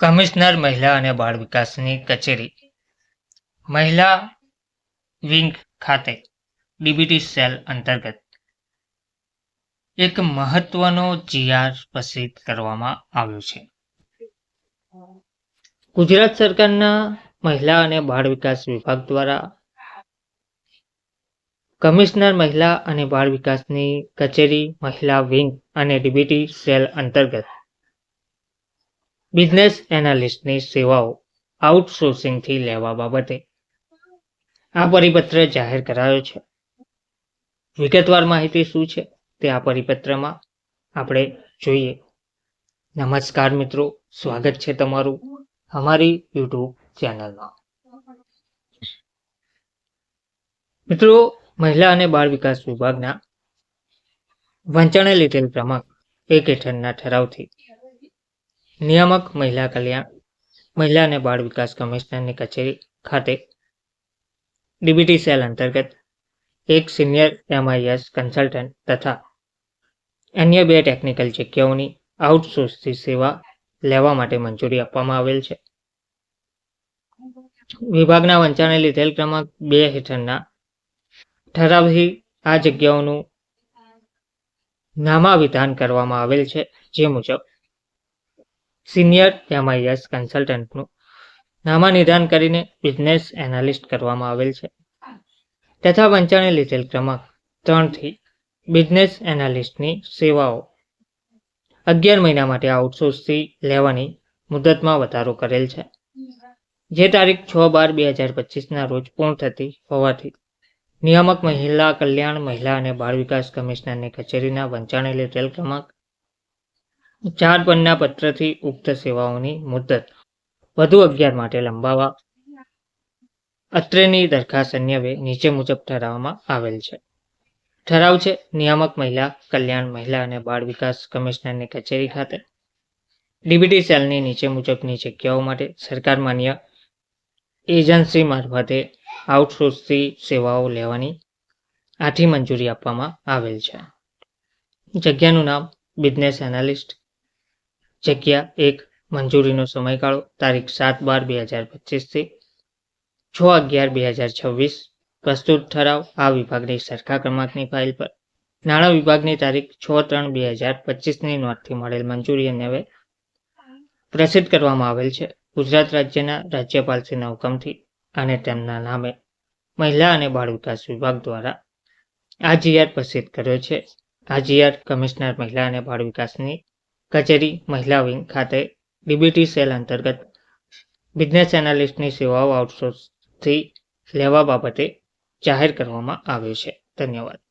Commissioner મહિલા અને બાળ વિકાસની કચેરી મહિલા વિંગ ખાતે ડીબીટી સેલ અંતર્ગત એક મહત્વનો જીઆર પસાર કરવામાં આવ્યો છે. ગુજરાત સરકારના મહિલા અને બાળ વિકાસ વિભાગ દ્વારા કમિશનર મહિલા અને બાળ વિકાસની કચેરી મહિલા વિંગ અને ડીબીટી સેલ અંતર્ગત બિઝનેસ એનાલિસ્ટની સેવાઓ આઉટસોર્સિંગથી લેવા બાબતે આ પરિપત્ર જાહેર કરાયો છે. વિગતવાર માહિતી શું છે તે આ પરિપત્રમાં આપણે જોઈએ. નમસ્કાર મિત્રો, સ્વાગત છે તમારું અમારી યુટ્યુબ ચેનલમાં. મિત્રો, મહિલા અને બાળ વિકાસ વિભાગના વંચાણે લીધેલ ક્રમાંક 1 હેઠળના ઠરાવથી નિયામક મહિલા કલ્યાણ મહિલા અને બાળ વિકાસ કમિશનરની કચેરી ખાતે ડીબીટી સેલ અંતર્ગત એક સિનિયર MIS કન્સલ્ટન્ટ તથા અન્ય 2 ટેકનિકલ જગ્યાઓની આઉટસોર્સથી સેવા લેવા માટે મંજૂરી આપવામાં આવેલ છે. વિભાગના વંચાણે લીધેલ ક્રમાંક 2 હેઠળના ઠરાવથી આ જગ્યાઓનું નામાવિધાન કરવામાં આવેલ છે, જે મુજબ સિનિયર MIS કન્સલ્ટન્ટનું નામાનિધાન કરીને બિઝનેસ એનાલિસ્ટ કરવામાં આવેલ છે, તથા વંચાણે લીધેલ ક્રમાંક 3 થી બિઝનેસ એનાલિસ્ટની સેવાઓ 11 મહિના માટે આઉટસોર્સથી લેવાની મુદતમાં વધારો કરેલ છે, જે તારીખ 6/12/2025ના રોજ પૂર્ણ થતી હોવાથી નિયામક મહિલા કલ્યાણ મહિલા અને બાળ વિકાસ કમિશનરની કચેરીના વંચાણે લીધેલ ક્રમાંક 4 પરના પત્રથી ઉક્ત સેવાઓની મુદત વધુ 11 માટે લંબાવવા અત્રેની દરખાસ્ત અન્વયે નીચે મુજબ ઠરાવવામાં આવેલ છે. ઠરાવ છે: નિયામક મહિલા કલ્યાણ મહિલા અને બાળ વિકાસ કમિશનરની કચેરી ખાતે ડીબીટી સેલની નીચે મુજબની જગ્યાઓ માટે સરકાર માન્ય એજન્સી મારફતે આઉટસોર્સથી સેવાઓ લેવાની આથી મંજૂરી આપવામાં આવેલ છે. જગ્યાનું નામ બિઝનેસ એનાલિસ્ટ. જગ્યા 1. મંજૂરીનો સમયગાળો તારીખ 7/12/2025 થી 6/11/2026. પ્રસ્તુત ઠરાવ આ વિભાગની સરખા ક્રમાંકની ફાઇલ પર નાણાં વિભાગની તારીખ 6/3/2025ની નોંધથી મળેલ મંજૂરી અન્વયે પ્રસિદ્ધ કરવામાં આવેલ છે. ગુજરાત રાજ્યના રાજ્યપાલશ્રીના હુકમથી અને તેમના નામે મહિલા અને બાળ વિકાસ વિભાગ દ્વારા આ જીઆર પ્રસિદ્ધ કર્યો છે. આ જીઆર કમિશનર મહિલા અને બાળ વિકાસની કચેરી મહિલા વિંગ ખાતે ડીબીટી સેલ અંતર્ગત બિઝનેસ એનાલિસ્ટની સેવાઓ આઉટસોર્સથી લેવા બાબતે જાહેર કરવામાં આવ્યો છે. ધન્યવાદ.